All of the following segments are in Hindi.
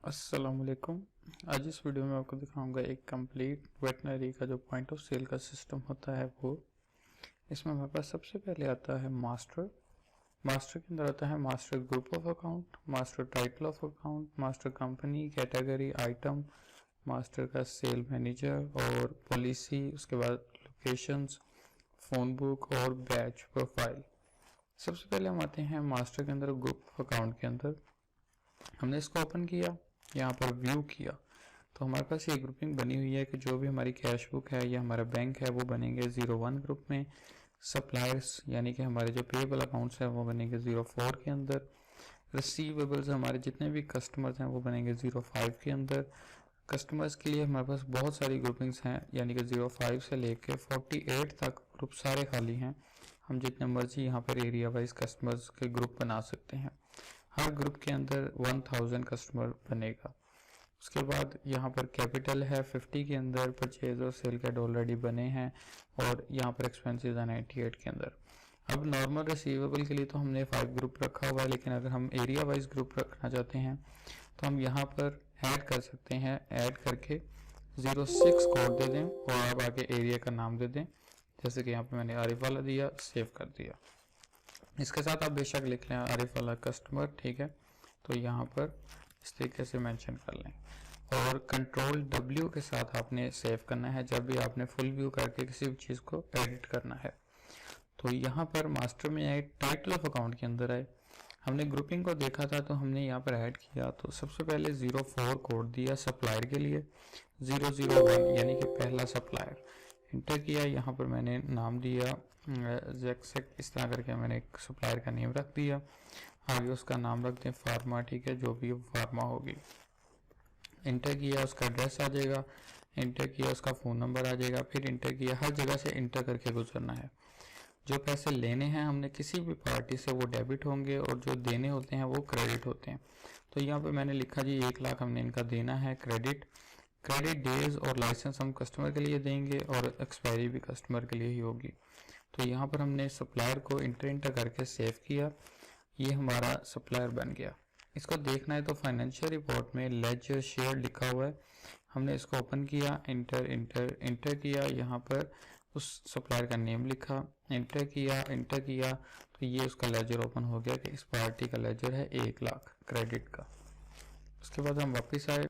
अस्सलाम वालेकुम। आज इस वीडियो में आपको दिखाऊंगा एक कंप्लीट वेटनरी का जो पॉइंट ऑफ सेल का सिस्टम होता है वो। इसमें हमारे पास सबसे पहले आता है मास्टर। मास्टर के अंदर आता है master group of account, master title of account, master company, category, item, master का सेल मैनेजर और पॉलिसी, उसके बाद लोकेशंस, फ़ोन बुक और बैच प्रोफाइल। सबसे पहले हम आते हैं मास्टर के अंदर ग्रुप अकाउंट के अंदर। हमने इसको ओपन किया, यहाँ पर व्यू किया तो हमारे पास ये ग्रुपिंग बनी हुई है कि जो भी हमारी कैश बुक है या हमारा बैंक है वो बनेंगे 01 ग्रुप में। सप्लायर्स यानी कि हमारे जो पेएबल अकाउंट्स हैं वो बनेंगे 04 के अंदर। रिसीवेबल्स हमारे जितने भी कस्टमर्स हैं वो बनेंगे 05 के अंदर। कस्टमर्स के लिए हमारे पास बहुत सारी ग्रुपिंग्स हैं, यानी कि 05 से लेके 48 तक ग्रुप सारे खाली हैं। हम जितने मर्जी यहाँ पर एरिया वाइज कस्टमर्स के ग्रुप बना सकते हैं। हर ग्रुप के अंदर 1000 कस्टमर बनेगा। उसके बाद यहाँ पर कैपिटल है 50 के अंदर, परचेज और सेल का ऑलरेडी बने हैं और यहाँ पर एक्सपेंसेस है 98 के अंदर। अब नॉर्मल रिसीवेबल के लिए तो हमने 5 ग्रुप रखा हुआ है, लेकिन अगर हम एरिया वाइज ग्रुप रखना चाहते हैं तो हम यहाँ पर ऐड कर सकते हैं। ऐड करके 06 कोड दे दें और आप आगे एरिया का नाम दे दें, जैसे कि यहाँ पर मैंने आरिफ वाला दिया, सेव कर दिया। इसके साथ आप बेशक लिख लें आरिफ वाला कस्टमर, ठीक है, तो यहाँ पर इस तरीके से मेंशन कर लें और कंट्रोल W के साथ आपने सेव करना है जब भी आपने फुल व्यू करके किसी भी चीज़ को एडिट करना है। तो यहाँ पर मास्टर में आए, टाइटल ऑफ अकाउंट के अंदर आए, हमने ग्रुपिंग को देखा था तो हमने यहाँ पर ऐड किया। तो सबसे पहले 04 कोड दिया सप्लायर के लिए, 001 यानी कि पहला सप्लायर इंटर किया। यहाँ पर मैंने नाम दिया जैक्सेक, इस तरह करके मैंने एक सप्लायर का नेम रख दिया। आगे उसका नाम रख दें फार्मा, ठीक है, जो भी फार्मा होगी। इंटर किया, उसका एड्रेस आ जाएगा, इंटर किया, उसका फ़ोन नंबर आ जाएगा, फिर इंटर किया। हर जगह से इंटर करके गुजरना है। जो पैसे लेने हैं हमने किसी भी पार्टी से वो डेबिट होंगे और जो देने होते हैं वो क्रेडिट होते हैं। तो यहाँ पे मैंने लिखा जी 1 लाख हमने इनका देना है क्रेडिट। क्रेडिट डेज और लाइसेंस हम कस्टमर के लिए देंगे और एक्सपायरी भी कस्टमर के लिए ही होगी। तो यहाँ पर हमने सप्लायर को इंटर करके सेव किया। ये हमारा सप्लायर बन गया। इसको देखना है तो फाइनेंशियल रिपोर्ट में लेजर शेयर लिखा हुआ है, हमने इसको ओपन किया, इंटर किया, यहाँ पर उस सप्लायर का नेम लिखा, इंटर किया तो ये उसका लेजर ओपन हो गया कि इस पार्टी का लेजर है 1 लाख क्रेडिट का। उसके बाद हम वापस आए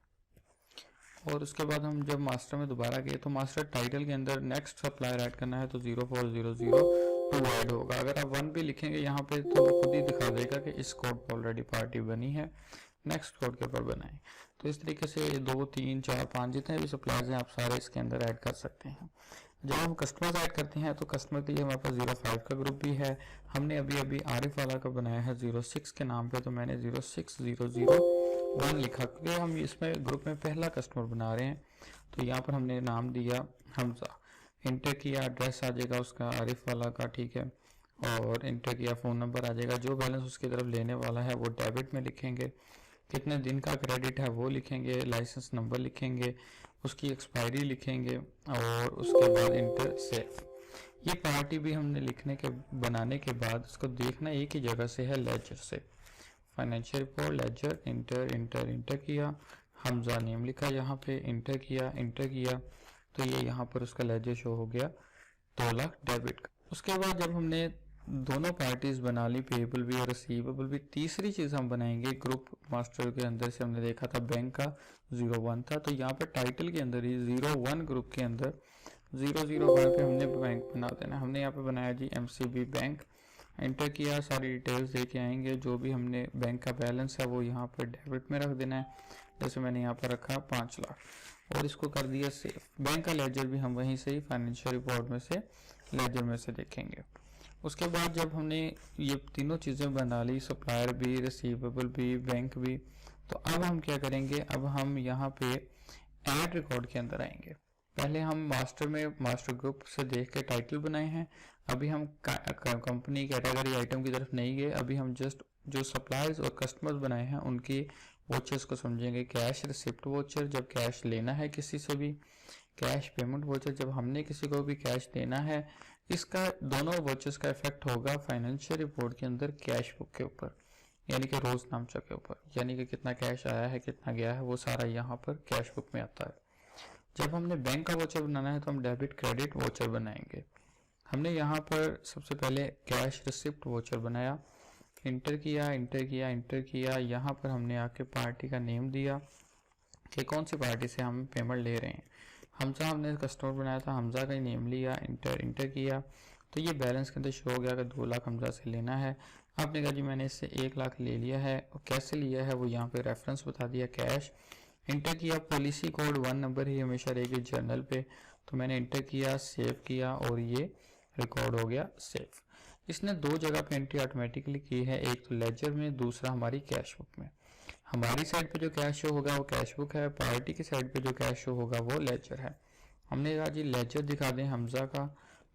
और उसके बाद हम जब मास्टर में दोबारा गए तो मास्टर टाइटल के अंदर नेक्स्ट सप्लायर ऐड करना है तो 0400 ऐड होगा। अगर आप 1 भी लिखेंगे यहाँ पे तो वो खुद ही दिखा देगा कि इस कोड पर ऑलरेडी पार्टी बनी है, नेक्स्ट कोड के ऊपर बनाएं। तो इस तरीके से 2 3 4 5 जितने भी सप्लायर्स हैं आप सारे इसके अंदर ऐड कर सकते हैं। जब हम कस्टमर्स ऐड करते हैं तो कस्टमर के लिए हमारे पास 05 का ग्रुप भी है। हमने अभी आरिफ वाला का बनाया है 06 के नाम पे, तो मैंने 06001 लिखा क्योंकि हम इसमें ग्रुप में पहला कस्टमर बना रहे हैं। तो यहाँ पर हमने नाम दिया हमजा, इंटर किया, एड्रेस आ जाएगा उसका आरिफ वाला का, ठीक है, और इंटर किया, फ़ोन नंबर आ जाएगा। जो बैलेंस उसकी तरफ लेने वाला है वो डेबिट में लिखेंगे, कितने दिन का क्रेडिट है वो लिखेंगे, लाइसेंस नंबर लिखेंगे, उसकी एक्सपायरी लिखेंगे और उसके बाद इंटर सेव। ये पार्टी भी हमने लिखने के बनाने के बाद उसको देखना एक ही जगह से है, लेजर से। फाइनेंशियल रिपोर्ट लेजर, इंटर किया, हमजा नेम लिखा, यहाँ पे इंटर किया तो ये यहाँ पर उसका लेजर शो हो गया 2 लाख डेबिट का। उसके बाद जब हमने दोनों पार्टीज बना ली, पेएबल भी और रिसीवेबल भी, तीसरी चीज़ हम बनाएंगे ग्रुप मास्टर के अंदर से। हमने देखा था बैंक का 01 था, तो यहाँ पर टाइटल के अंदर ही 01 ग्रुप के अंदर 001 पे हमने बैंक बना देना। हमने यहाँ पे बनाया जी MCB बैंक, इंटर किया, सारी डिटेल्स दे के आएंगे। जो भी हमने बैंक का बैलेंस है वो यहाँ पर डेबिट में रख देना है, जैसे मैंने यहाँ पर रखा 5 लाख और इसको कर दिया सेव। बैंक का लेजर भी हम वहीं से ही फाइनेंशियल रिपोर्ट में से लेजर में से देखेंगे। उसके बाद जब हमने ये तीनों चीज़ें बना ली, सप्लायर भी, रिसीवेबल भी, बैंक भी, तो अब हम क्या करेंगे, अब हम यहाँ पे ऐड रिकॉर्ड के अंदर आएंगे। पहले हम मास्टर में मास्टर ग्रुप से देख के टाइटल बनाए हैं, अभी हम कंपनी, कैटेगरी, आइटम की तरफ नहीं गए। अभी हम जस्ट जो सप्लायर्स और कस्टमर्स बनाए हैं उनकी वोचर्स को समझेंगे। कैश रिसिप्ट वोचर जब कैश लेना है किसी से भी, कैश पेमेंट वोचर जब हमने किसी को भी कैश देना है। इसका दोनों वोचर्स का इफेक्ट होगा फाइनेंशियल रिपोर्ट के अंदर कैश बुक के ऊपर। यानी कि रोज नामचा के ऊपर, यानी कि कितना कैश आया है कितना गया है वो सारा यहाँ पर कैश बुक में आता है। जब हमने बैंक का वोचर बनाना है तो हम डेबिट क्रेडिट वोचर बनाएंगे। हमने यहाँ पर सबसे पहले कैश रिसिप्ट वोचर बनाया, इंटर किया। यहाँ पर हमने आके पार्टी का नेम दिया कि कौन सी पार्टी से हम पेमेंट ले रहे हैं। हमजा हमने कस्टमर बनाया था, हमजा का नेम लिया, इंटर किया, तो ये बैलेंस के अंदर शो हो गया कि 2 लाख हमजा से लेना है। आपने कहा जी मैंने इससे 1 लाख ले लिया है, और कैसे लिया है वो यहाँ पे रेफरेंस बता दिया, कैश। इंटर किया, पॉलिसी कोड 1 नंबर ही हमेशा रहेगी जर्नल पे, तो मैंने इंटर किया, सेव किया और ये रिकॉर्ड हो गया सेव। इसने 2 जगह पे एंट्री ऑटोमेटिकली की है, एक तो लेजर में, दूसरा हमारी कैश बुक में। हमारी साइड पे जो कैश शो होगा वो कैश बुक है, पार्टी की साइड पे जो कैश शो होगा वो लेजर है। हमने कहा जी लेजर दिखा दें हमजा का,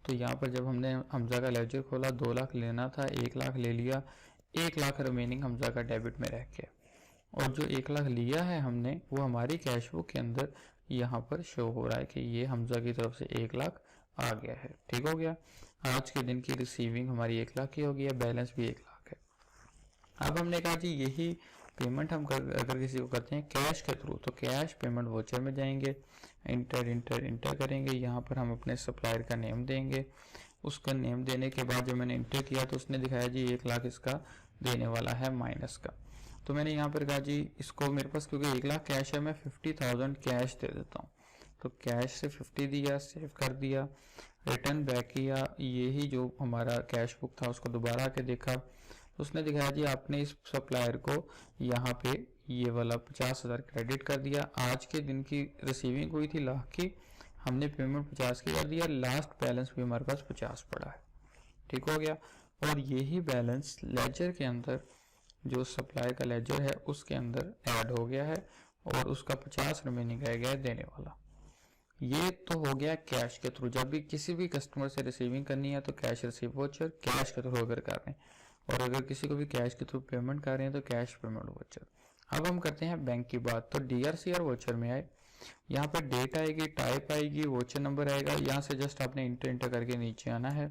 तो यहाँ पर जब हमने हमजा का लेजर खोला 2 लाख लेना था, 1 लाख ले लिया, 1 लाख रिमेनिंग हमजा का डेबिट में रह गया, और जो 1 लाख लिया है हमने वो हमारी कैश बुक के अंदर यहाँ पर शो हो रहा है कि ये हमजा की तरफ से 1 लाख आ गया है। ठीक हो गया। आज के दिन की रिसीविंग हमारी 1 लाख की हो गई है, बैलेंस भी 1 लाख है। अब हमने कहा जी यही पेमेंट हम अगर किसी को करते हैं कैश के थ्रू, तो कैश पेमेंट वोचर में जाएंगे, इंटर करेंगे, यहाँ पर हम अपने सप्लायर का नेम देंगे। उसका नेम देने के बाद जब मैंने इंटर किया तो उसने दिखाया जी 1 लाख इसका देने वाला है माइनस का, तो मैंने यहाँ पर कहा जी इसको मेरे पास क्योंकि 1 लाख कैश है मैं 50,000 कैश दे देता हूँ, तो कैश से 50 दिया, सेव कर दिया, रिटर्न बैक किया, यही जो हमारा कैश बुक था उसको दोबारा आके देखा, उसने दिखाया जी आपने इस सप्लायर को यहाँ पे ये वाला 50,000 क्रेडिट कर दिया। आज के दिन की रिसीविंग हुई थी लाख की, हमने पेमेंट 50 की कर दिया, लास्ट बैलेंस भी हमारे पास 50 पड़ा है। ठीक हो गया। और यही बैलेंस लेजर के अंदर जो सप्लायर का लेजर है उसके अंदर ऐड हो गया है, और उसका 50 रिमेनिंग रह गया है देने वाला। ये तो हो गया कैश के थ्रू, जब भी किसी भी कस्टमर से रिसीविंग करनी है तो कैश रिसीव वोचर कैश के थ्रू अगर कर रहे हैं, और अगर किसी को भी कैश के थ्रू पेमेंट कर रहे हैं तो कैश पेमेंट वोचर। अब हम करते हैं बैंक की बात, तो DRCR वोचर में आए, यहाँ पर डेट आएगी, टाइप आएगी, वोचर नंबर आएगा, यहाँ से जस्ट आपने इंटर करके नीचे आना है।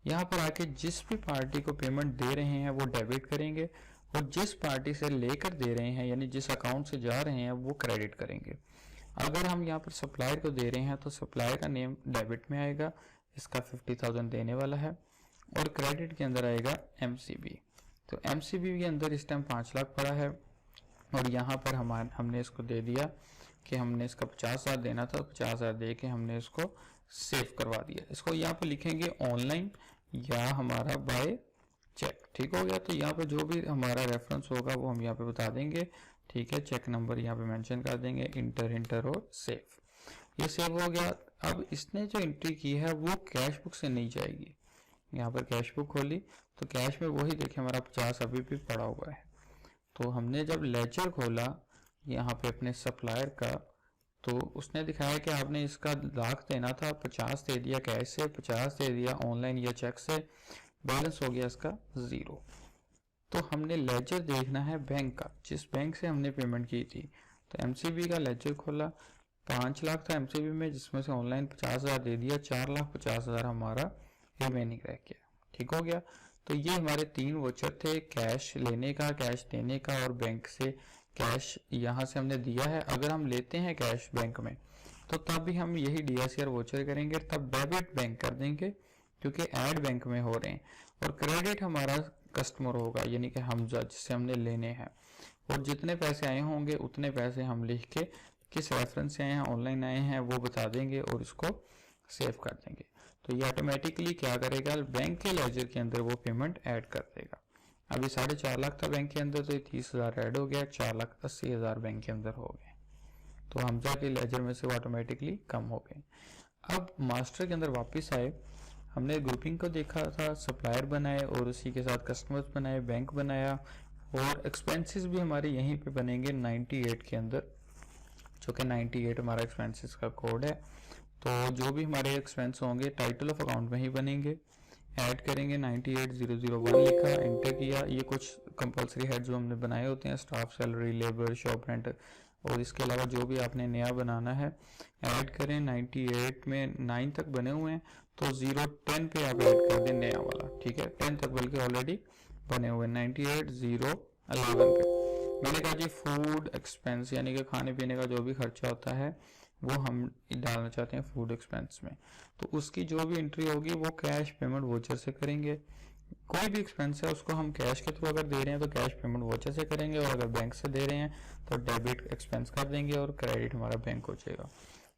यहाँ पर आके जिस भी पार्टी को पेमेंट दे रहे हैं वो डेबिट करेंगे, और जिस पार्टी से लेकर दे रहे हैं यानी जिस अकाउंट से जा रहे हैं वो क्रेडिट करेंगे। अगर हम यहाँ पर सप्लायर को दे रहे हैं तो सप्लायर का नेम डेबिट में आएगा, इसका 50,000 देने वाला है, और क्रेडिट के अंदर आएगा MCB, तो MCB के अंदर इस टाइम 5 लाख पड़ा है, और यहाँ पर हमने इसको दे दिया कि हमने इसका 50,000 देना था, 50,000 दे के हमने इसको सेव करवा दिया। इसको यहाँ पर लिखेंगे ऑनलाइन या हमारा बाय चेक। ठीक हो गया। तो यहाँ पे जो भी हमारा रेफरेंस होगा वो हम यहाँ पे बता देंगे, ठीक है, चेक नंबर यहाँ पे मेंशन कर देंगे, इंटर और सेव। ये सेव हो गया। अब इसने जो एंट्री की है वो कैश बुक से नहीं जाएगी, यहाँ पर कैश बुक खोली तो कैश में वही देखिए हमारा 50 अभी भी पड़ा हुआ है। तो हमने जब लेजर खोला यहाँ पे अपने सप्लायर का, तो उसने दिखाया कि आपने इसका लाख देना था, 50 दे दिया कैश से, 50 दे दिया ऑनलाइन या चेक से, बैलेंस हो गया इसका 0। तो हमने लेजर देखना है बैंक का, जिस बैंक से हमने पेमेंट की थी। तो MCB का लेजर खोला, 5 लाख था MCB में, जिसमें से ऑनलाइन 50,000 दे दिया, 4,50,000 हमारा रिमेनिंग रह गया। ठीक हो गया। तो ये हमारे 3 वोचर थे, कैश लेने का, कैश देने का, और बैंक से कैश यहाँ से हमने दिया है। अगर हम लेते हैं कैश बैंक में तो तब भी हम यही DRCR वोचर करेंगे, तब डेबिट बैंक कर देंगे क्योंकि ऐड बैंक में हो रहे हैं, और क्रेडिट हमारा कस्टमर होगा यानी कि हमजा जिससे हमने लेने हैं, और जितने पैसे आए होंगे उतने पैसे हम लिख के किस रेफरेंस से आए हैं, ऑनलाइन आए हैं वो बता देंगे और इसको सेव कर देंगे। तो ये ऑटोमेटिकली क्या करेगा, बैंक के लेजर के अंदर वो पेमेंट ऐड कर देगा। अभी 4.5 लाख था बैंक के अंदर, तो 30,000 ऐड हो गया, 4,80,000 बैंक के अंदर हो गए, तो हमजा के लेजर में से वो ऑटोमेटिकली कम हो गए। अब मास्टर के अंदर वापस आए, हमने ग्रुपिंग को देखा था, सप्लायर बनाए और उसी के साथ कस्टमर्स बनाए, बैंक बनाया, और एक्सपेंसेस भी हमारे यहीं पे बनेंगे 98 के अंदर, जो कि 98 हमारा एक्सपेंसेस का कोड है। तो जो भी हमारे एक्सपेंस होंगे टाइटल ऑफ अकाउंट में ही बनेंगे, ऐड करेंगे 98,001 लिखा, इंटर किया। ये कुछ कंपलसरी हेड जो हमने बनाए होते हैं, staff salary, labour, shop rent, और इसके अलावा जो भी आपने नया बनाना है ऐड करें। 98 में 9 तक बने हुए हैं, तो 010 पे आप ऐड कर दें नया वाला, ठीक है, 10 तक बल्कि ऑलरेडी बने हुए, 98,010 11 पे मैंने कहा जी फूड एक्सपेंस यानी कि खाने पीने का जो भी खर्चा होता है वो हम डालना चाहते हैं फूड एक्सपेंस में, तो उसकी जो भी एंट्री होगी वो कैश पेमेंट वोचर से करेंगे। कोई भी एक्सपेंस है उसको हम कैश के थ्रू अगर दे रहे हैं तो कैश पेमेंट वोचर से करेंगे, और अगर बैंक से दे रहे हैं तो डेबिट एक्सपेंस कर देंगे और क्रेडिट हमारा बैंक हो जाएगा।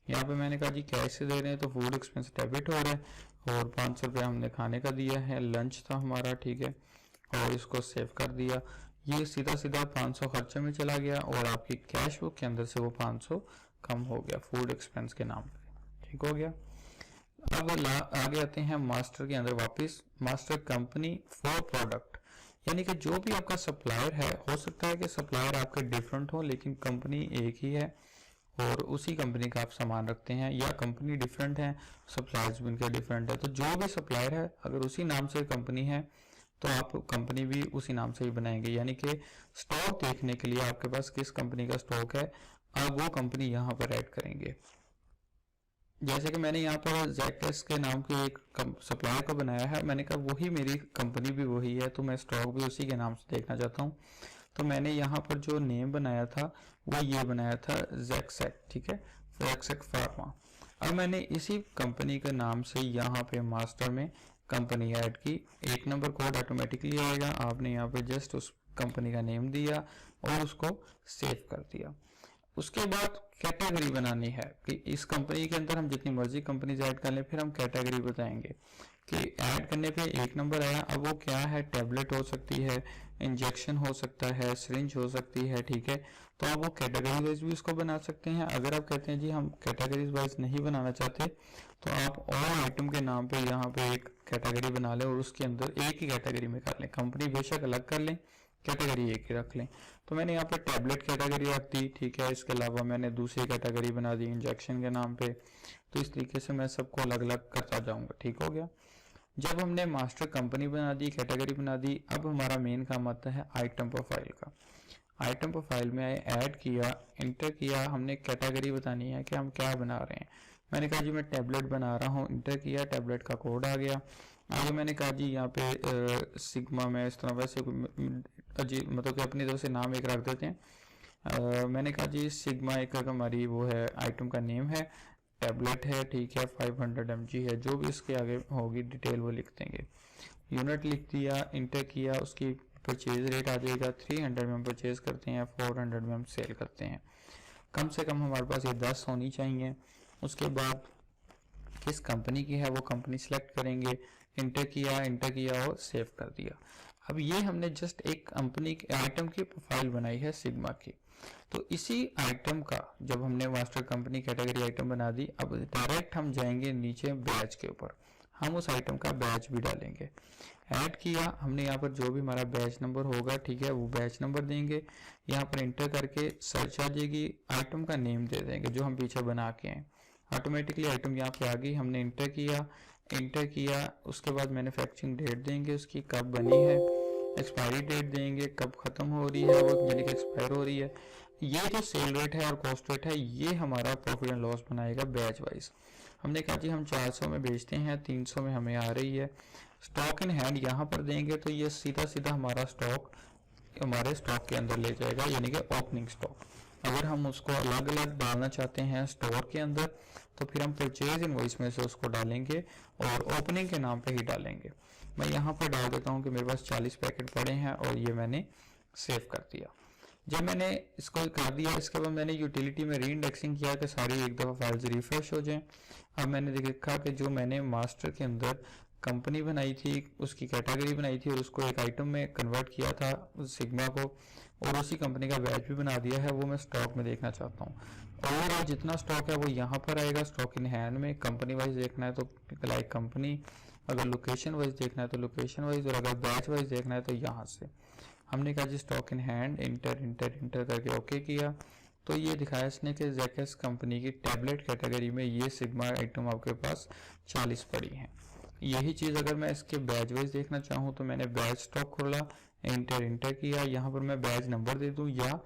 यहाँ पे मैंने कहा जी कैश से दे रहे हैं तो फूड एक्सपेंस डेबिट हो रहा है, और 500 रुपया हमने खाने का दिया है, लंच था हमारा, ठीक है, और इसको सेव कर दिया। ये सीधा सीधा 500 खर्चे में चला गया और आपकी कैश बुक के अंदर से वो 500 कम हो गया फूड एक्सपेंस के नाम पे, ठीक हो गया। अब आगे आते हैं मास्टर के अंदर वापस, मास्टर कंपनी फॉर प्रोडक्ट, यानी कि जो भी आपका सप्लायर है, हो सकता है कि सप्लायर आपके डिफरेंट हो लेकिन कंपनी एक ही है और उसी कंपनी का आप सामान रखते हैं, या कंपनी डिफरेंट है सप्लायर्स भी उनके डिफरेंट है, तो जो भी सप्लायर है अगर उसी नाम से कंपनी है तो आप कंपनी भी उसी नाम से ही बनाएंगे। यानी कि स्टॉक देखने के लिए आपके पास किस कंपनी का स्टॉक है आप वो कंपनी यहाँ पर ऐड करेंगे। जैसे कि मैंने यहाँ पर जैकेस के नाम के एक सप्लायर का बनाया है, मैंने कहा वही मेरी कंपनी भी वही है तो मैं स्टॉक भी उसी के नाम से देखना चाहता हूँ, तो मैंने यहाँ पर जो नेम बनाया था वो ये बनाया था जैक्सेक, ठीक है, जैक्सेक फार्मा। अब मैंने इसी कंपनी के नाम से यहाँ पे मास्टर में कंपनी ऐड की, 1 नंबर कोड ऑटोमेटिकली आएगा, आपने यहाँ पे जस्ट उस कंपनी का नेम दिया और उसको सेव कर दिया। उसके बाद कैटेगरी बनानी है कि इस कंपनी के अंदर हम जितनी मर्जी कंपनीज ऐड कर लें, फिर हम कैटेगरी बताएंगे कि ऐड करने पे 1 नंबर आया, अब वो क्या है, टैबलेट हो सकती है, इंजेक्शन हो सकता है, सिरिंज हो सकती है, ठीक है, तो आप वो कैटेगरी वाइज भी उसको बना सकते हैं। अगर आप कहते हैं जी हम कैटेगरीज वाइज नहीं बनाना चाहते तो आप ऑल आइटम के नाम पे यहाँ पे एक कैटेगरी बना लें और उसके अंदर एक ही कैटेगरी में कर लें, कंपनी बेशक अलग कर लें, कैटेगरी एक ही रख लें। तो मैंने यहाँ पे टैबलेट कैटेगरी रख दी, ठीक है, इसके अलावा मैंने दूसरी कैटेगरी बना दी इंजेक्शन के नाम पे, तो इस तरीके से मैं सबको अलग अलग करता जाऊंगा, ठीक हो गया। जब हमने मास्टर कंपनी बना दी, कैटेगरी बना दी, अब हमारा मेन काम आता है आइटम प्रोफाइल का। आइटम प्रोफाइल में ऐड किया, इंटर किया, हमने कैटेगरी बतानी है कि हम क्या बना रहे हैं। मैंने कहा जी मैं टैबलेट बना रहा हूँ, इंटर किया, टैबलेट का कोड आ गया। आगे मैंने कहा जी यहाँ पे सिग्मा में इस तरह वैसे जी मतलब कि अपनी तरफ से नाम एक रख देते हैं। मैंने कहा जी सिग्मा एक हमारी वो है, आइटम का नेम है, टैबलेट है, ठीक है, 500 mg है, जो भी इसके आगे होगी डिटेल वो लिख देंगे। यूनिट लिख दिया, इंटर किया, उसकी परचेज रेट आ जाएगा, 300 में हम परचेज करते हैं, 400 में हम सेल करते हैं। कम से कम हमारे पास ये 10 होनी चाहिए। उसके बाद किस कंपनी की है वो कंपनी सेलेक्ट करेंगे, इंटर किया और सेव कर दिया। अब ये हमने जस्ट एक कंपनी के आइटम की प्रोफाइल बनाई है सिग्मा की। तो इसी आइटम का जब हमने मास्टर कंपनी कैटेगरी आइटम बना दी, अब डायरेक्ट हम जाएंगे नीचे बैच के ऊपर, हम उस आइटम का बैच भी डालेंगे। ऐड किया हमने, यहाँ पर जो भी हमारा बैच नंबर होगा, ठीक है, वो बैच नंबर देंगे, यहाँ पर इंटर करके सर्च आ जाएगी, आइटम का नेम दे देंगे जो हम पीछे बना के हैं, ऑटोमेटिकली आइटम यहाँ पे आ गई। हमने इंटर किया, उसके बाद मैन्युफैक्चरिंग डेट देंगे उसकी, कब बनी है, एक्सपायरी डेट देंगे, कब ख़त्म हो रही है वो, यानी कि एक्सपायर हो रही है। ये जो सेल रेट है और कॉस्ट रेट है ये हमारा प्रॉफिट एंड लॉस बनाएगा बैच वाइज। हमने कहा जी हम 400 में बेचते हैं, 300 में हमें आ रही है। स्टॉक इन हैंड यहाँ पर देंगे तो ये सीधा सीधा हमारा स्टॉक हमारे स्टॉक के अंदर ले जाएगा, यानी कि ओपनिंग स्टॉक। अगर हम उसको अलग अलग डालना चाहते हैं स्टोर के अंदर तो फिर हम परचेज इनवॉइस में से उसको डालेंगे और ओपनिंग के नाम पे ही डालेंगे। मैं यहाँ पर डाल देता हूँ कि मेरे पास 40 पैकेट पड़े हैं और ये मैंने सेव कर दिया। जब मैंने इसको कर दिया, इसके बाद मैंने यूटिलिटी में री इंडेक्सिंग किया कि सारी एक दफ़ा फाइल्स रिफ्रेश हो जाएं। अब मैंने देखा कि जो मैंने मास्टर के अंदर कंपनी बनाई थी, उसकी कैटेगरी बनाई थी और उसको एक आइटम में कन्वर्ट किया था उस सिग्मा को, और उसी कंपनी का बैच भी बना दिया है, वो मैं स्टॉक में देखना चाहता हूँ। ओवरऑल जितना स्टॉक है वो यहाँ पर आएगा स्टॉक इन हैंड में। कंपनी वाइज देखना है तो लाइक कंपनी, अगर लोकेशन वाइज देखना है तो लोकेशन वाइज, और अगर बैच वाइज देखना है तो यहाँ से। हमने कहा जी स्टॉक इन हैंड, इंटर करके ओके किया, तो ये दिखाया इसने कि जैकेस कंपनी की टैबलेट कैटेगरी में ये सिग्मा आइटम आपके पास 40 पड़ी हैं। यही चीज़ अगर मैं इसके बैच वाइज देखना चाहूँ तो मैंने बैच स्टॉक खोला, इंटर किया, यहाँ पर मैं बैच नंबर दे दूँ या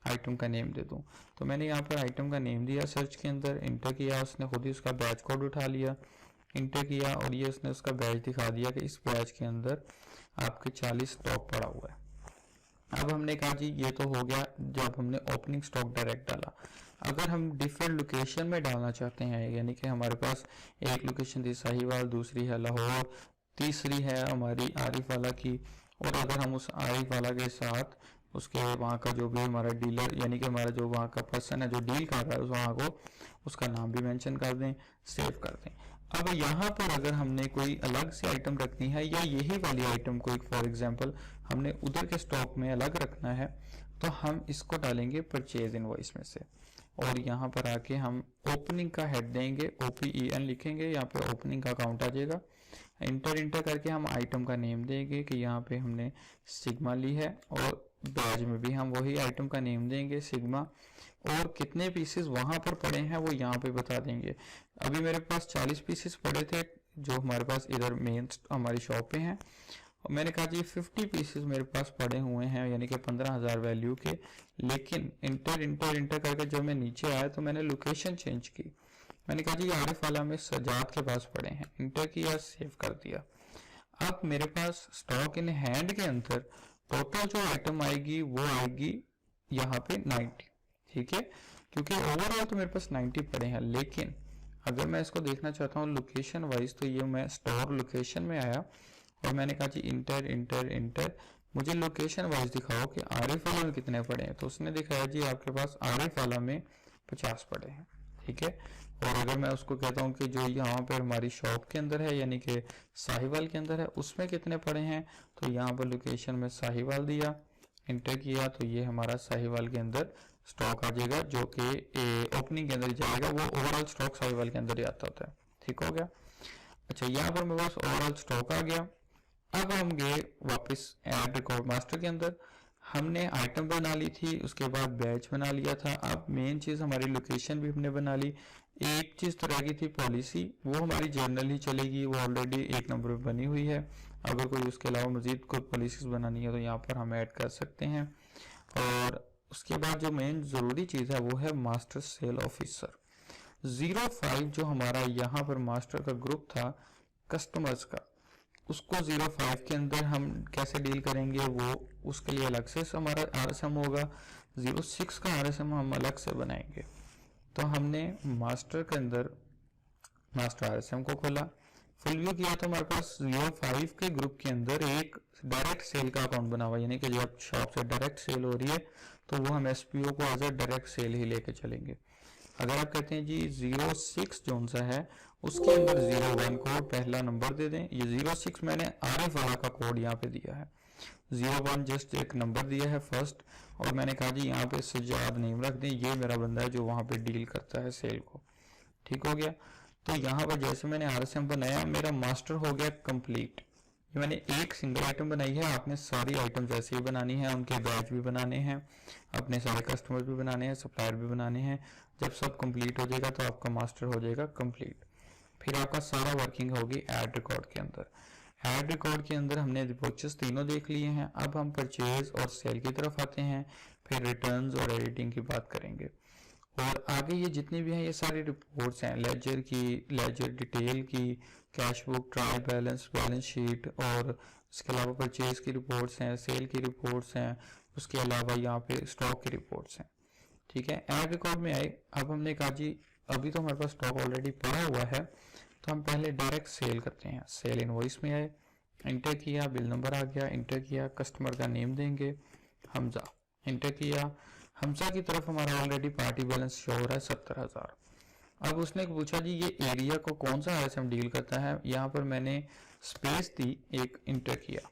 आइटम का नेम दे दूँ। तो मैंने यहाँ पर आइटम का नेम दिया सर्च के अंदर, इंटर किया, उसने खुद ही उसका बैच कोड उठा लिया, इंटर किया और ये उसने उसका बैच दिखा दिया कि इस बैच के अंदर आपके 40 स्टॉक पड़ा हुआ है। अब हमने कहा जी ये तो हो गया जब हमने ओपनिंग स्टॉक डायरेक्ट डाला। अगर हम डिफरेंट लोकेशन में डालना चाहते हैं, यानी कि हमारे पास एक लोकेशन थी साहिवाल, दूसरी है लाहौर, तीसरी है हमारी आरिफ वाला की, और अगर हम उस आरिफ वाला के साथ उसके वहाँ का जो भी हमारा डीलर यानी कि हमारा जो वहाँ का पर्सन है जो डील कर रहा है उस वहाँ को उसका नाम भी मेंशन कर दें, सेव कर दें। अब यहाँ पर अगर हमने कोई अलग से आइटम रखनी है या यही वाली आइटम को फॉर एग्जांपल हमने उधर के स्टॉक में अलग रखना है, तो हम इसको डालेंगे परचेज इनवॉइस में से, और यहाँ पर आके हम ओपनिंग का हेड देंगे, OPEN लिखेंगे, यहाँ पे ओपनिंग का अकाउंट आ जाएगा। इंटर करके हम आइटम का नेम देंगे कि यहाँ पे हमने सिग्मा ली है, और बैज में भी हम वही आइटम का नेम देंगे सिग्मा, और कितने पीसेस वहाँ पर पड़े हैं वो यहाँ पे बता देंगे। अभी मेरे पास 40 पीसेस पड़े थे जो हमारे पास इधर मेन हमारी शॉप पे हैं, और मैंने कहा जी 50 पीसेस मेरे पास पड़े हुए हैं यानी कि 15,000 वैल्यू के, लेकिन इंटर करके जब मैं नीचे आया तो मैंने लोकेशन चेंज की। मैंने कहा जी आरिफ वाला में सजाद के पास पड़े हैं, इंटर किया, सेव कर दिया। अब मेरे पास स्टॉक इन हैंड के अंदर टोटल जो आइटम आएगी वो आएगी यहाँ पे 90, ठीक है, क्योंकि ओवरऑल तो मेरे पास 90 पड़े हैं। लेकिन अगर मैं इसको देखना चाहता हूँ लोकेशन वाइज, तो ये मैं स्टोर लोकेशन में आया और मैंने कहा जी इंटर मुझे लोकेशन वाइज दिखाओ कि आरिफ वाला में कितने पड़े हैं, तो उसने दिखाया जी आपके पास आरिफ वाला में 50 पड़े हैं, ठीक है। और अगर मैं उसको कहता हूँ कि जो यहाँ पर हमारी शॉप के अंदर है यानी कि साहिवाल के अंदर है उसमें कितने पड़े हैं, तो यहाँ पर लोकेशन में साहिवाल दिया, इंटर किया, तो ये हमारा साहिवाल के अंदर स्टॉक आ जाएगा जो कि ओपनिंग के अंदर जाएगा, वो ओवरऑल स्टॉक साहिवाल के अंदर ही आता होता है, ठीक हो गया। अच्छा, यहाँ पर मेरे पास ओवरऑल स्टॉक आ गया। अब हम गए वापस ऐड रिकॉर्ड मास्टर के अंदर, हमने आइटम बना ली थी, उसके बाद बैच बना लिया था। अब मेन चीज़ हमारी लोकेशन भी हमने बना ली। एक चीज़ तो रह गई थी पॉलिसी, वो हमारी जर्नल ही चलेगी, वो ऑलरेडी 1 नंबर पर बनी हुई है। अगर कोई उसके अलावा मजीद कोई पॉलिसीज बनानी है तो यहाँ पर हम ऐड कर सकते हैं। और उसके बाद जो मेन ज़रूरी चीज़ है वो है मास्टर सेल ऑफिसर 05, जो हमारा यहाँ पर मास्टर का ग्रुप था कस्टमर्स का, उसको 05 के अंदर हम कैसे डील करेंगे वो उसके लिए अलग से हमारा RSM होगा। 06 का RSM हम अलग से बनाएंगे। तो हमने मास्टर के अंदर मास्टर RSM को खोला, फुल व्यू किया, तो हमारे पास 05 के ग्रुप के अंदर एक डायरेक्ट सेल का अकाउंट बना हुआ, यानी कि जब शॉप से डायरेक्ट सेल हो रही है तो वो हम SPO को एज अ डायरेक्ट सेल ही लेके चलेंगे। अगर आप कहते हैं जी 06 जोन सा है उसके अंदर 01 कोड पहला नंबर दे दें। ये 06 मैंने RF वाला का कोड यहाँ पे दिया है, 01 जस्ट एक नंबर दिया है फर्स्ट, और मैंने कहा जी यहाँ पे सजाद नेम रख दें, ये मेरा बंदा है जो वहाँ पे डील करता है सेल को, ठीक हो गया। तो यहाँ पर जैसे मैंने RSM बनाया मेरा मास्टर हो गया कंप्लीट। ये मैंने एक सिंगल आइटम बनाई है, आपने सारी आइटम जैसे ही बनानी है, उनके बैच भी बनाने हैं, अपने सारे कस्टमर भी बनाने हैं, सप्लायर भी बनाने हैं। जब सब कंप्लीट हो जाएगा तो आपका मास्टर हो जाएगा कंप्लीट। फिर आपका सारा वर्किंग होगी ऐड रिकॉर्ड के अंदर। ऐड रिकॉर्ड के अंदर हमने रिपोर्ट्स तीनों देख लिए हैं। अब हम परचेज और सेल की तरफ आते हैं, फिर रिटर्न्स और एडिटिंग की बात करेंगे। और आगे ये जितनी भी हैं ये सारी रिपोर्ट्स हैं, लेजर की, लेजर डिटेल की, cash book, trial balance, balance sheet, और इसके अलावा परचेज की रिपोर्ट्स हैं, सेल की रिपोर्ट्स हैं, उसके अलावा यहाँ पे स्टॉक की रिपोर्ट्स हैं, ठीक है। ऐड रिकॉर्ड में आए, अब हमने कहा जी अभी तो हमारे पास स्टॉक ऑलरेडी पड़ा हुआ है तो हम पहले डायरेक्ट सेल करते हैं। सेल इनवॉइस में आए, इंटर किया, बिल नंबर आ गया, इंटर किया, कस्टमर का नेम देंगे हमजा, इंटर किया, हमजा की तरफ हमारा ऑलरेडी पार्टी बैलेंस शो हो रहा है 70,000। अब उसने पूछा जी ये एरिया को कौन सा RSM डील करता है, यहाँ पर मैंने स्पेस दी, एक इंटर किया,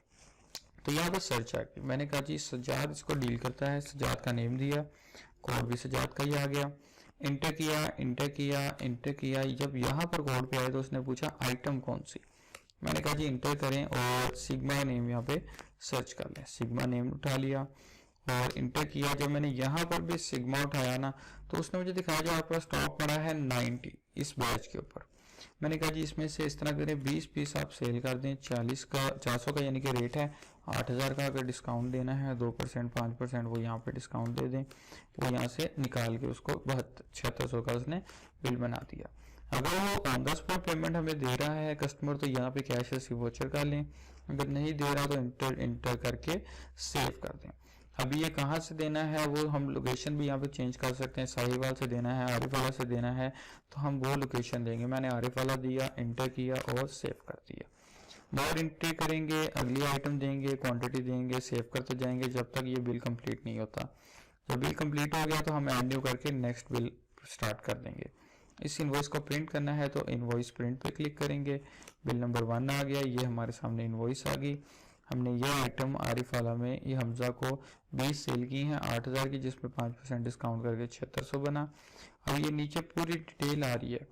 तो यहाँ पर सर्च आ गई। मैंने कहा जी सजाद इसको डील करता है, सजाद का नेम दिया, कोड भी सजाद का ही आ गया, इंटर किया, इंटर किया, इंटर किया। जब यहाँ पर कोड पे आया तो उसने पूछा आइटम कौन सी, मैंने कहा जी इंटर करें और सिग्मा नेम यहाँ पे सर्च कर लें, सिग्मा नेम उठा लिया और इंटर किया। जब मैंने यहाँ पर भी सिग्मा उठाया ना तो उसने मुझे दिखाया जो आपका स्टॉक पड़ा है 90 इस बैच के ऊपर। मैंने कहा जी इसमें से इस तरह करें 20 पीस आप सेल कर दें, 40 का 400 का यानी कि रेट है, 8,000 का अगर डिस्काउंट देना है 2% 5% वो यहाँ पे डिस्काउंट दे दें। वो यहाँ से निकाल के उसको 7600 का उसने बिल बना दिया। अगर वो ऑन द स्पॉट पेमेंट हमें दे रहा है कस्टमर तो यहाँ पे कैश रिसीव वाउचर कर लें, अगर नहीं दे रहा तो इंटर करके सेव कर दें। अभी ये कहाँ से देना है वो हम लोकेशन भी यहाँ पे चेंज कर सकते हैं, साहिवाल से देना है, आरिफ वाला से देना है तो हम वो लोकेशन देंगे। मैंने आरिफ वाला दिया, इंटर किया और सेव कर दिया। मोर एंट्री करेंगे, अगली आइटम देंगे, क्वांटिटी देंगे, सेव करते जाएंगे जब तक ये बिल कंप्लीट नहीं होता। जब बिल कंप्लीट हो गया तो हम ऐड न्यू करके नेक्स्ट बिल स्टार्ट कर देंगे। इस इन्वॉइस को प्रिंट करना है तो इन्वॉइस प्रिंट पे क्लिक करेंगे। बिल नंबर 1 आ गया, ये हमारे सामने इन्वॉइस आ गई। हमने ये आइटम आरिफ वाला में ये हमजा को 20 सेल की हैं 8000 की, जिसमें 5% डिस्काउंट करके 7600 बना। अब ये नीचे पूरी डिटेल आ रही है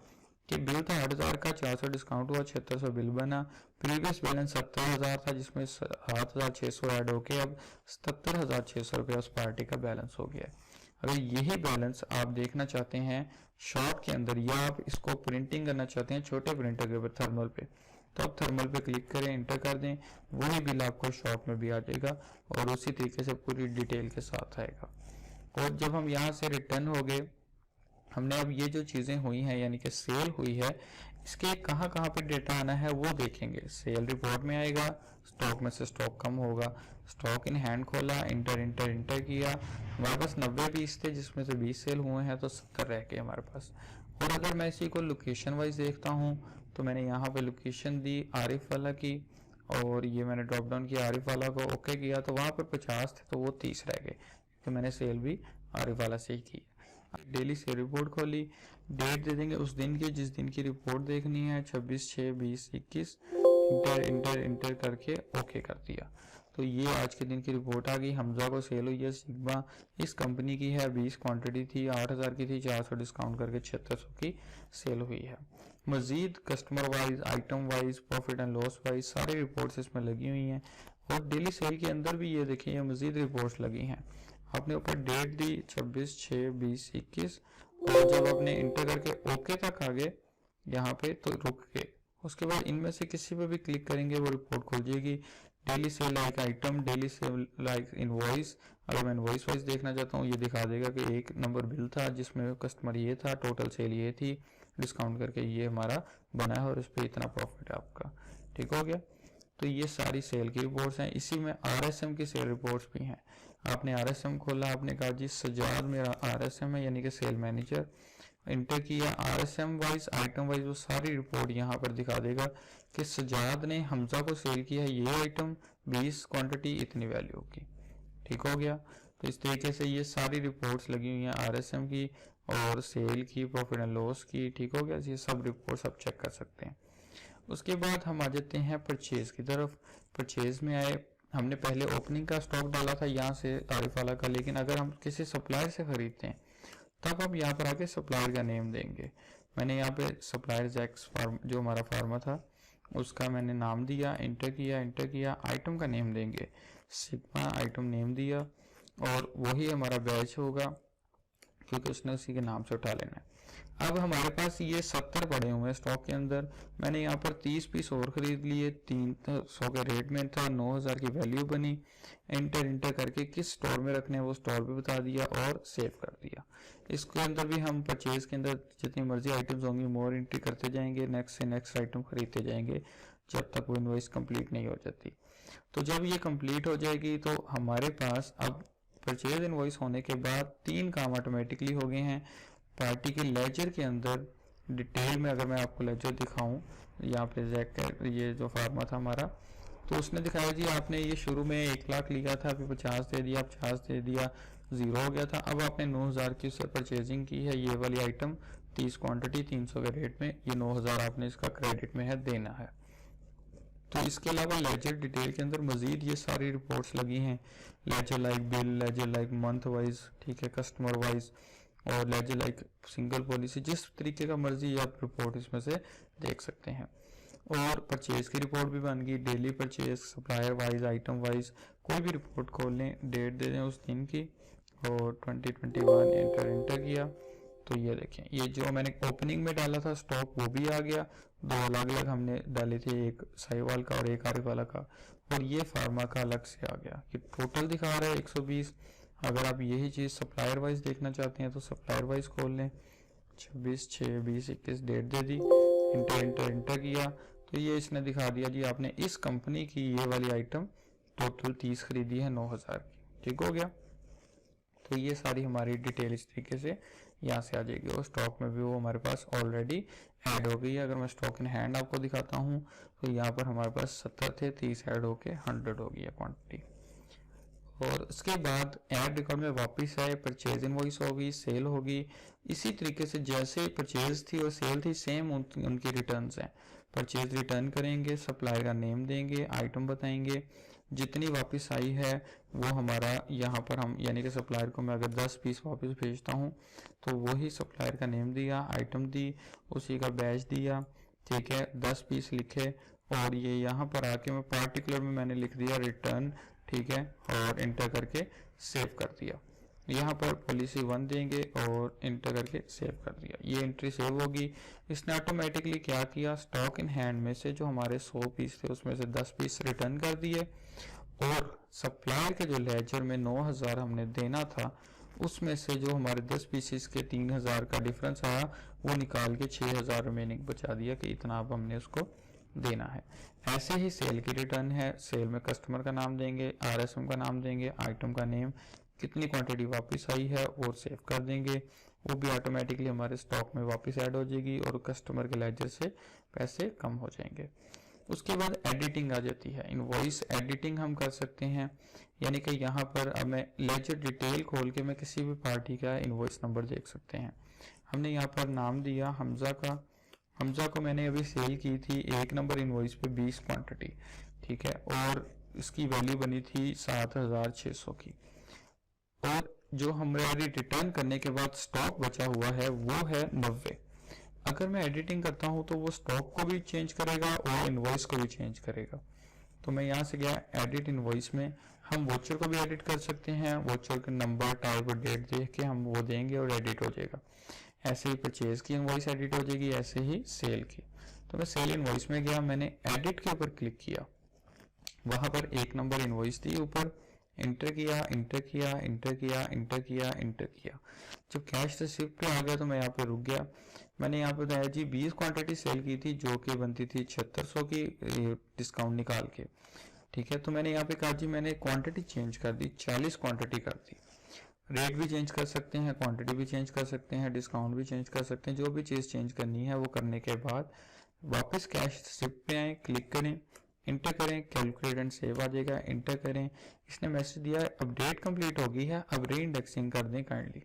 कि बिल था 8000 का, 400 डिस्काउंट हुआ, 7600 बिल बना। प्रीवियस बैलेंस 70000 था जिसमें 7600 ऐड होके अब 77600 रुपये उस पार्टी का बैलेंस हो गया। अगर यही बैलेंस आप देखना चाहते हैं शॉप के अंदर या आप इसको प्रिंटिंग करना चाहते हैं छोटे प्रिंटर के ऊपर थर्मल पे, तो आप थर्मल पे क्लिक करें, इंटर कर दें, वही बिल आपको शॉप में भी आ जाएगा और उसी तरीके से पूरी डिटेल के साथ आएगा। और जब हम यहाँ से रिटर्न हो गए, हमने अब ये जो चीज़ें हुई हैं यानी कि सेल हुई है, इसके कहाँ कहाँ पे डेटा आना है वो देखेंगे। सेल रिपोर्ट में आएगा, स्टॉक में से स्टॉक कम होगा, स्टॉक इन हैंड खोला, इंटर इंटर इंटर किया, हमारे पास 90 पीस थे जिसमें से 20 सेल हुए हैं तो 70 रह गए हमारे पास। और अगर मैं इसी को लोकेशन वाइज देखता हूँ तो मैंने यहाँ पे लोकेशन दी आरिफ वाला की और ये मैंने ड्रॉप डाउन किया, आरिफ वाला को ओके किया तो वहाँ पर 50 थे तो वो 30 रह गए क्योंकि मैंने सेल भी आरिफ वाला से ही की। डेली से रिपोर्ट खोली, डेट दे देंगे उस दिन की जिस दिन की रिपोर्ट देखनी है, 26/6/2021, इंटर इंटर इंटर करके ओके कर दिया। तो ये आज के दिन की रिपोर्ट आ गई। हमजा को सेल हुई है सिग्मा, इस कंपनी की है, 20 क्वांटिटी थी, 8000 की थी, 400 डिस्काउंट करके 7600 की सेल हुई है। मजीद customer wise, item wise, profit and loss wise सारी रिपोर्ट्स इसमें लगी हुई हैं। और डेली सेल के अंदर भी ये देखिए ये मजीद रिपोर्ट्स लगी हैं। आपने ऊपर डेट दी 26/6/2021 और जब आपने इंटर करके ओके तक आ गए यहाँ पे तो रुक के उसके बाद इनमें से किसी पे भी क्लिक करेंगे वो रिपोर्ट खुल जाएगी। Daily cell like item, daily cell like invoice. अगर मैं इनवॉइस वाइज देखना चाहता हूँ ये दिखा देगा कि एक नंबर बिल था जिसमें कस्टमर ये था, टोटल सेल ये थी, डिस्काउंट करके ये हमारा बना है और इस पर इतना प्रॉफिट है आपका। ठीक हो गया। तो ये सारी सेल की रिपोर्ट्स हैं। इसी में RSM की सेल रिपोर्ट्स भी हैं। आपने RSM खोला, आपने कहा जी सजाद मेरा RSM है यानी कि सेल मैनेजर, इंटर किया, RSM वाइज आइटम वाइज वो सारी रिपोर्ट यहाँ पर दिखा देगा कि सजाद ने हमजा को सेल किया है ये आइटम, 20 क्वांटिटी, इतनी वैल्यू की। ठीक हो गया। तो इस तरीके से ये सारी रिपोर्ट्स लगी हुई हैं RSM की और सेल की, प्रॉफिट एंड लॉस की। ठीक हो गया। ये सब रिपोर्ट्स आप चेक कर सकते हैं। उसके बाद हम आ जाते हैं परचेज की तरफ। परचेज में आए, हमने पहले ओपनिंग का स्टॉक डाला था यहाँ से आरिफ वाला का, लेकिन अगर हम किसी सप्लायर से खरीदते हैं तब आप यहाँ पर आके सप्लायर का नेम देंगे। मैंने यहाँ पे सप्लायर जैक्स फार्म जो हमारा फार्मा था उसका मैंने नाम दिया, इंटर किया, आइटम का नेम देंगे, सिग्मा आइटम नेम दिया और वही हमारा बैच होगा क्योंकि उसने उसी के नाम से उठा लेना है। अब हमारे पास ये 70 पड़े हुए हैं स्टॉक के अंदर। मैंने यहाँ पर 30 पीस और खरीद लिए, 300 के रेट में था, 9000 की वैल्यू बनी। इंटर करके किस स्टोर में रखने हैं वो स्टोर भी बता दिया और सेव कर दिया। इसके अंदर भी हम परचेज के अंदर जितनी मर्जी आइटम्स होंगी मोर एंट्री करते जाएंगे, नेक्स्ट से नेक्स्ट आइटम खरीदते जाएंगे जब तक वो इनवॉइस कंप्लीट नहीं हो जाती। तो जब ये कंप्लीट हो जाएगी तो हमारे पास अब परचेज इनवॉइस होने के बाद 3 काम ऑटोमेटिकली हो गए हैं। पार्टी के लेजर के अंदर डिटेल में अगर मैं आपको लेजर दिखाऊं, यहाँ पे जैक ये जो फार्मा था हमारा, तो उसने दिखाया जी आपने ये शुरू में 1 लाख लिया था, फिर 50 दे दिया, 50 दे दिया, 0 हो गया था। अब आपने 9000 की उससे परचेजिंग की है, ये वाली आइटम 30 क्वांटिटी 300 के रेट में, ये 9000 आपने इसका क्रेडिट में है देना है। तो इसके अलावा लेजर डिटेल के अंदर मजीद ये सारी रिपोर्ट्स लगी हैं, ledger like bill, ledger like month wise, ठीक है, कस्टमर वाइज और लेजर लाइक सिंगल पॉलिसी, जिस तरीके का मर्जी आप रिपोर्ट इसमें से देख सकते हैं। और परचेज की रिपोर्ट भी बन गई, daily purchase, supplier wise, item wise, कोई भी रिपोर्ट खोल लें, डेट दे दें उस दिन की और 2021 इंटर किया तो ये देखें ये जो मैंने ओपनिंग में डाला था स्टॉक वो भी आ गया। 2 अलग अलग हमने डाले थे, एक साहिवाल का और एक आरिफ वाला का, और ये फार्मा का अलग से आ गया कि टोटल दिखा रहा है 120। अगर आप यही चीज़ सप्लायर वाइज देखना चाहते हैं तो सप्लायर वाइज खोल लें, 26/6/2021 डेट दे दी, इंटर किया तो ये इसने दिखा दिया जी आपने इस कंपनी की ये वाली आइटम टोटल 30 खरीदी है 9000 की। ठीक हो गया। तो ये सारी हमारी डिटेल इस तरीके से यहाँ से आ जाएगी और स्टॉक में भी वो हमारे पास ऑलरेडी ऐड हो गई है। अगर मैं स्टॉक इन हैंड आपको दिखाता हूँ तो यहाँ पर हमारे पास 70 थे, 30 ऐड होके 100 हो गई है क्वांटिटी। और उसके बाद ऐड रिकॉर्ड में वापस आए, परचेज इनवॉइस होगी, सेल होगी। इसी तरीके से जैसे परचेज थी और सेल थी सेम उनकी रिटर्न्स हैं। परचेज रिटर्न करेंगे, सप्लायर का नेम देंगे, आइटम बताएंगे, जितनी वापस आई है वो हमारा यहाँ पर हम यानी कि सप्लायर को मैं अगर 10 पीस वापस भेजता हूँ तो वही सप्लायर का नेम दिया, आइटम दी, उसी का बैच दिया, ठीक है, 10 पीस लिखे और ये यहाँ पर आके मैं पार्टिकुलर में मैंने लिख दिया रिटर्न, ठीक है, और इंटर करके सेव कर दिया। यहाँ पर पॉलिसी 1 देंगे और इंटर करके सेव कर दिया। ये एंट्री सेव होगी। इसने ऑटोमेटिकली क्या किया, स्टॉक इन हैंड में से जो हमारे 100 पीस थे उसमें से 10 पीस रिटर्न कर दिए और सप्लायर के जो लेजर में 9000 हमने देना था उसमें से जो हमारे 10 पीसेस के 3000 का डिफरेंस आया वो निकाल के 6000 रिमेनिंग बचा दिया कि इतना अब हमने उसको देना है। ऐसे ही सेल की रिटर्न है, सेल में कस्टमर का नाम देंगे, आरएसएम का नाम देंगे, आइटम का नेम, कितनी क्वांटिटी वापस आई है और सेव कर देंगे। वो भी ऑटोमेटिकली हमारे स्टॉक में वापस ऐड हो जाएगी और कस्टमर के लेजर से पैसे कम हो जाएंगे। उसके बाद एडिटिंग आ जाती है। इनवॉइस एडिटिंग हम कर सकते हैं, यानी कि यहाँ पर अब मैं लेजर डिटेल खोल के मैं किसी भी पार्टी का इनवॉइस नंबर देख सकते हैं। हमने यहाँ पर नाम दिया हमजा का, हमजा को मैंने अभी सेल की थी 1 नंबर इनवॉइस पे 20 क्वांटिटी, ठीक है, और इसकी वैल्यू बनी थी 7600 की। और जो हमारी रिटर्न करने के बाद स्टॉक बचा हुआ है वो है 90। अगर मैं एडिटिंग करता हूँ तो वो स्टॉक को भी चेंज करेगा और इनवॉइस को भी चेंज करेगा। तो मैं यहाँ से गया एडिट इनवॉइस में, हम वोचर को भी एडिट कर सकते हैं। वोचर के नंबर, टाइप और डेट देख के हम वो देंगे और एडिट हो जाएगा। ऐसे ही परचेज की इनवॉइस एडिट हो जाएगी, ऐसे ही सेल की। तो मैं सेल इनवॉइस में गया, मैंने एडिट के ऊपर क्लिक किया, वहां पर 1 नंबर इनवॉइस थी, ऊपर इंटर किया, इंटर किया, इंटर किया, इंटर किया, इंटर किया। जब कैश रिसीप्ट पे आ गया तो मैं यहाँ पे रुक गया। मैंने यहाँ पे बताया जी 20 क्वांटिटी सेल की थी जो कि बनती थी 7600 की डिस्काउंट निकाल के, ठीक है। तो मैंने यहाँ पे कहा जी मैंने क्वांटिटी चेंज कर दी, 40 क्वांटिटी कर दी। रेट भी चेंज कर सकते हैं, क्वांटिटी भी चेंज कर सकते हैं, डिस्काउंट भी चेंज कर सकते हैं। जो भी चीज़ चेंज करनी है वो करने के बाद वापस कैश रिसीप्ट पे आए, क्लिक करें, इंटर करें, कैलकुलेट एंड सेव आ जाएगा, इंटर करें। इसने मैसेज दिया है अपडेट कंप्लीट हो गई है, अब री इंडेक्सिंग कर दें काइंडली,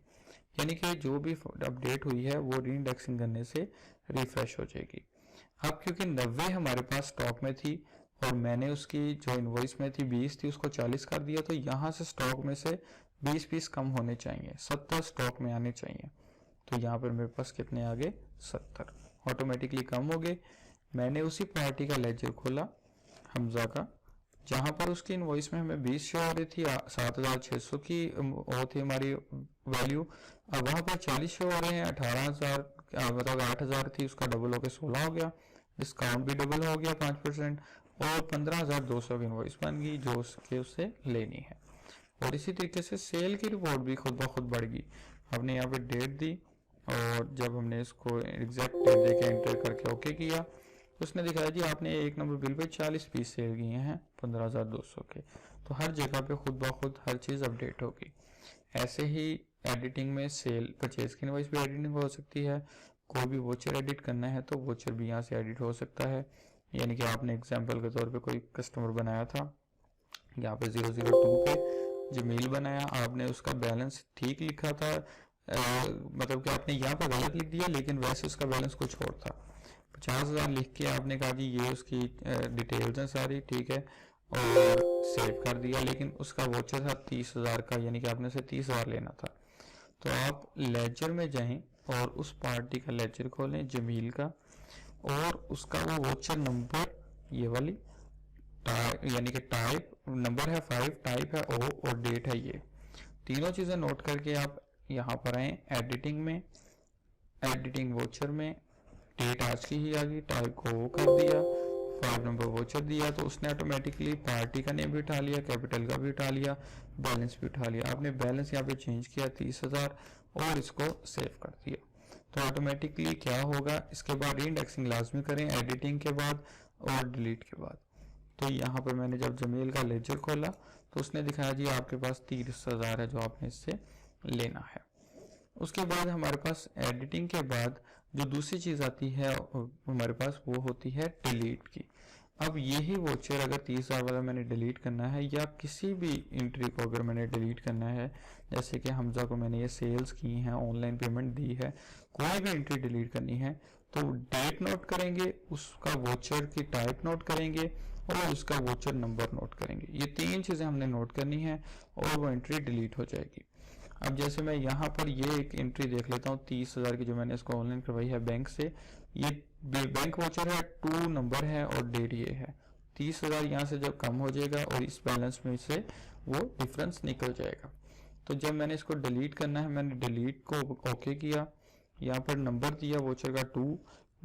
यानी कि जो भी अपडेट हुई है वो री इंडेक्सिंग करने से रिफ्रेश हो जाएगी। अब क्योंकि 90 हमारे पास स्टॉक में थी और मैंने उसकी जो इनवॉइस में थी 20 थी उसको 40 कर दिया, तो यहाँ से स्टॉक में से 20 पीस कम होने चाहिए, 70 स्टॉक में आने चाहिए। तो यहाँ पर मेरे पास कितने आ गए, 70 ऑटोमेटिकली कम हो गए। मैंने उसी पार्टी का लेजर खोला हमजा का, जहाँ पर उसकी इनवॉइस में हमें 20 शो हो रही थी, 7600 की वो थी हमारी वैल्यू। अब वहाँ पर 40 शो हो रहे हैं, 18,000 मतलब 8,000 थी, उसका डबल होकर 16 हो गया, डिस्काउंट भी डबल हो गया 5% और 15,200 की इनवॉइस बन गई जो उससे लेनी है। और इसी तरीके से सेल की रिपोर्ट भी खुद ब खुद बढ़ गई। हमने यहाँ पे डेट दी और जब हमने इसको एग्जैक्ट डेट देके एंटर करके ओके किया तो उसने दिखाया जी आपने 1 number bill pay 40 piece cell किए हैं 15,200 के। तो हर जगह पे खुद ब खुद हर चीज़ अपडेट होगी। ऐसे ही एडिटिंग में सेल परचेज की इनवॉइस भी एडिटिंग हो सकती है। कोई भी वोचर एडिट करना है तो वोचर भी यहाँ से एडिट हो सकता है। यानी कि आपने एग्जाम्पल के तौर पे कोई कस्टमर बनाया था, यहाँ पे 002 पे जो मेल बनाया, आपने उसका बैलेंस ठीक लिखा था, मतलब कि आपने यहाँ पर गलत लिख दिया लेकिन वैसे उसका बैलेंस कुछ और था। 50,000 लिख के आपने कहा जी ये उसकी डिटेल्स हैं सारी, ठीक है, और सेव कर दिया, लेकिन उसका वोचर था 30,000 का, यानी कि आपने से 30,000 लेना था। तो आप लेजर में जाएं और उस पार्टी का लेजर खोलें जमील का, और उसका वो वोचर नंबर ये वाली यानी कि टाइप नंबर है 5, टाइप है O और डेट है ये, तीनों चीज़ें नोट करके आप यहाँ पर आए एडिटिंग में, एडिटिंग वोचर में डेट आज की ही आ गई, टाइप को वो कर दिया, 5 नंबर वोचर दिया तो उसने ऑटोमेटिकली पार्टी का नेम भी उठा लिया, कैपिटल का भी उठा लिया, बैलेंस भी उठा लिया। आपने बैलेंस यहाँ पे चेंज किया 30,000 और इसको सेव कर दिया। तो ऑटोमेटिकली क्या होगा, इसके बाद रीइंडेक्सिंग लाजमी करें एडिटिंग के बाद और डिलीट के बाद। तो यहाँ पर मैंने जब जमील का लेजर खोला तो उसने दिखाया जी आपके पास 30,000 है जो आपने इससे लेना है। उसके बाद हमारे पास एडिटिंग के बाद जो दूसरी चीज़ आती है हमारे पास वो होती है डिलीट की। अब यही वोचर अगर 30,000 वाला मैंने डिलीट करना है या किसी भी एंट्री को अगर मैंने डिलीट करना है, जैसे कि हमजा को मैंने ये सेल्स की हैं, ऑनलाइन पेमेंट दी है, कोई भी एंट्री डिलीट करनी है तो डेट नोट करेंगे, उसका वोचर की टाइप नोट करेंगे और उसका वोचर नंबर नोट करेंगे। ये 3 चीज़ें हमने नोट करनी है और वो एंट्री डिलीट हो जाएगी। अब जैसे मैं यहाँ पर ये एक एंट्री देख लेता हूँ 30,000 की जो मैंने इसको ऑनलाइन करवाई है बैंक से। ये बैंक वोचर है, 2 नंबर है और डेट ये है। 30,000 यहाँ से जब कम हो जाएगा और इस बैलेंस में से वो डिफरेंस निकल जाएगा। तो जब मैंने इसको डिलीट करना है, मैंने डिलीट को ओके किया, यहाँ पर नंबर दिया वोचर का 2,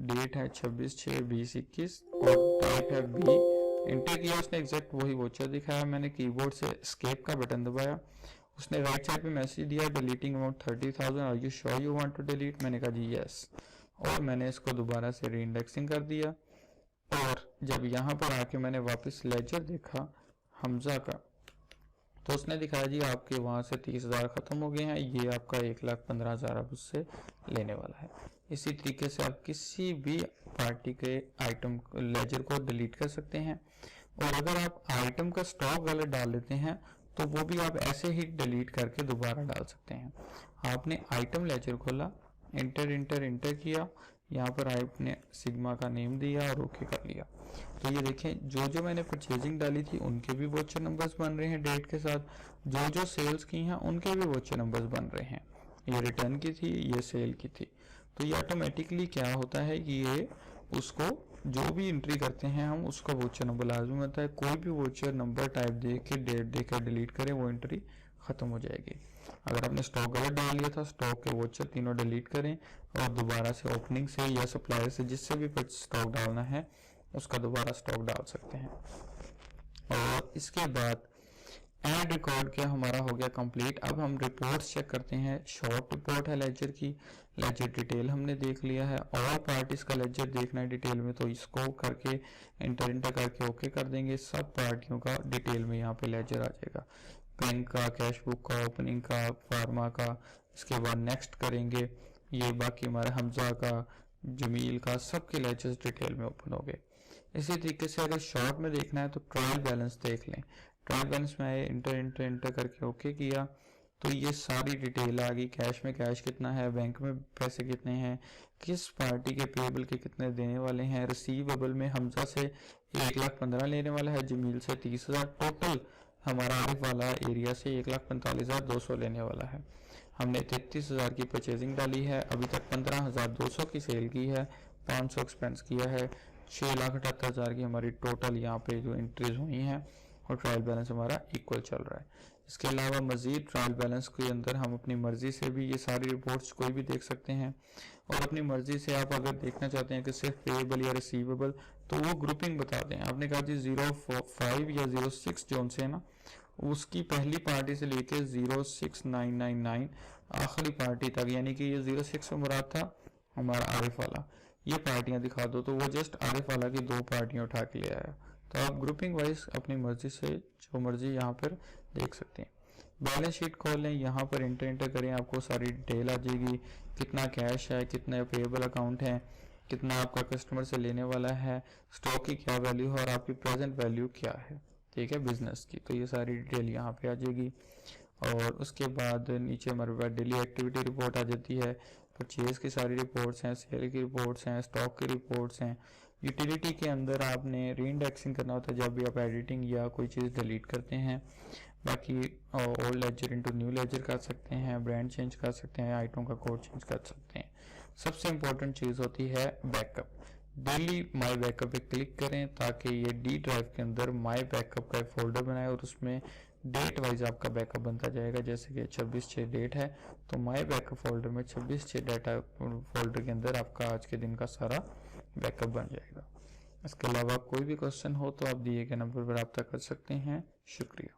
डेट है 26/6/2021 और टाइप है बी, एंटर किया, उसने एग्जैक्ट वही वोचर दिखाया। मैंने कीबोर्ड से एस्केप का बटन दबाया, उसने राइट साइड पे मैसेज दिया deleting amount 30,000, are you sure you want to delete. मैंने कहा जी यस, और मैंने इसको दोबारा से रीइंडेक्सिंग कर दिया। और जब यहाँ पर आके मैंने वापस लेजर देखा हमजा का, तो उसने दिखाया जी आपके वहाँ से 30,000 ख़त्म हो गए हैं, ये आपका 1,15,000 अब उससे लेने वाला है। इसी तरीके से आप किसी भी पार्टी के आइटम लेजर को डिलीट कर सकते हैं। और अगर आप आइटम का स्टॉक गलत डाल लेते हैं तो वो भी आप ऐसे ही डिलीट करके दोबारा डाल सकते हैं। आपने आइटम लेजर खोला, इंटर इंटर इंटर किया, यहाँ पर आपने सिग्मा का नेम दिया और ओके कर लिया। तो ये देखें जो जो मैंने परचेजिंग डाली थी उनके भी वोचर नंबर्स बन रहे हैं डेट के साथ, जो जो सेल्स की हैं उनके भी वोचर नंबर्स बन रहे हैं। ये रिटर्न की थी, ये सेल की थी। तो ये ऑटोमेटिकली क्या होता है कि ये उसको जो भी एंट्री करते हैं हम उसका वोचर नंबर लाजमी होता है। कोई भी वोचर नंबर टाइप दे के डेट देकर डिलीट करें वो एंट्री ख़त्म हो जाएगी। अगर आपने स्टॉक गलत डाल लिया था, स्टॉक के वोचर तीनों डिलीट करें और दोबारा से ओपनिंग से या सप्लायर से जिससे भी स्टॉक डालना है उसका दोबारा स्टॉक डाल सकते हैं। और इसके बाद एड रिकॉर्ड क्या हमारा हो गया कंप्लीट। अब हम रिपोर्ट्स चेक करते हैं। शॉर्ट रिपोर्ट है लेजर की, लेजर डिटेल हमने देख लिया है। ऑल पार्टीज का लेजर देखना है डिटेल में, तो इसको करके इंटर इंटर करके ओके कर देंगे। सब पार्टियों का डिटेल में यहाँ पे लेजर आ जाएगा, बैंक का, कैश बुक का, ओपनिंग का, फार्मा का। इसके बाद नेक्स्ट करेंगे, ये बाकी हमारे हमजा का, जमील का, सबके लेजर्स डिटेल में ओपन हो गए। इसी तरीके से अगर शॉर्ट में देखना है तो ट्रायल बैलेंस देख लें। ट्रायल बैलेंस में आए, इंटर इंटर इंटर करके ओके किया तो ये सारी डिटेल आ गई। कैश में कैश कितना है, बैंक में पैसे कितने हैं, किस पार्टी के पेबल के कितने देने वाले हैं। रिसीवेबल में हमजा से 1,15,000 लेने वाला है, जमील से 30,000। टोटल हमारा आरिफ वाला एरिया से 1,45,200 लेने वाला है। हमने 33,000 की परचेजिंग डाली है, अभी तक 15,200 की सेल की है, 500 एक्सपेंस किया है, 6,78,000 की हमारी टोटल यहाँ पे जो एंट्रीज हुई हैं और ट्रायल बैलेंस हमारा इक्वल चल रहा है। इसके अलावा मज़ीद ट्रायल बैलेंस के अंदर हम अपनी मर्ज़ी से भी ये सारी रिपोर्ट्स कोई भी देख सकते हैं। और अपनी मर्ज़ी से आप अगर देखना चाहते हैं कि सिर्फ पेएबल या रिसीवेबल तो वो ग्रुपिंग बता दें। आपने कहा जी 05 या 06 जोन से है ना, उसकी पहली पार्टी से लेके 06999 आखिरी पार्टी तक, यानी कि ये 06 में मुराद था हमारा आरिफ वाला, ये पार्टियां दिखा दो। तो वो जस्ट आरिफ वाला की 2 पार्टियां उठा के ले आया। तो आप ग्रुपिंग वाइज अपनी मर्जी से जो मर्जी यहाँ पर देख सकते हैं। बैलेंस शीट खोल लें, यहाँ पर इंटर करें, आपको सारी डिटेल आ जाएगी। कितना कैश है, कितने पेएबल अकाउंट हैं, कितना आपका कस्टमर से लेने वाला है, स्टॉक की क्या वैल्यू है और आपकी प्रेजेंट वैल्यू क्या है, ठीक है, बिजनेस की। तो ये सारी डिटेल यहाँ पे आ जाएगी। और उसके बाद नीचे हमारे पास डेली एक्टिविटी रिपोर्ट आ जाती है, परचेज़ की सारी रिपोर्ट्स हैं, सेल की रिपोर्ट्स हैं, स्टॉक की रिपोर्ट्स हैं। यूटिलिटी के अंदर आपने रीइंडेक्सिंग करना होता है जब भी आप एडिटिंग या कोई चीज़ डिलीट करते हैं। बाकी old ledger into new ledger कर सकते हैं, ब्रांड चेंज कर सकते हैं, आइटम का कोड चेंज कर सकते हैं। सबसे इम्पोर्टेंट चीज़ होती है बैकअप। डेली माई बैकअप पे क्लिक करें ताकि ये डी ड्राइव के अंदर माई बैकअप का एक फोल्डर बनाए और उसमें डेट वाइज आपका बैकअप बनता जाएगा। जैसे कि 26/6 डेट है तो माई बैकअप फोल्डर में 26/6 डाटा फोल्डर के अंदर आपका आज के दिन का सारा बैकअप बन जाएगा। इसके अलावा कोई भी क्वेश्चन हो तो आप दिए गए नंबर पर रब्ता कर सकते हैं। शुक्रिया।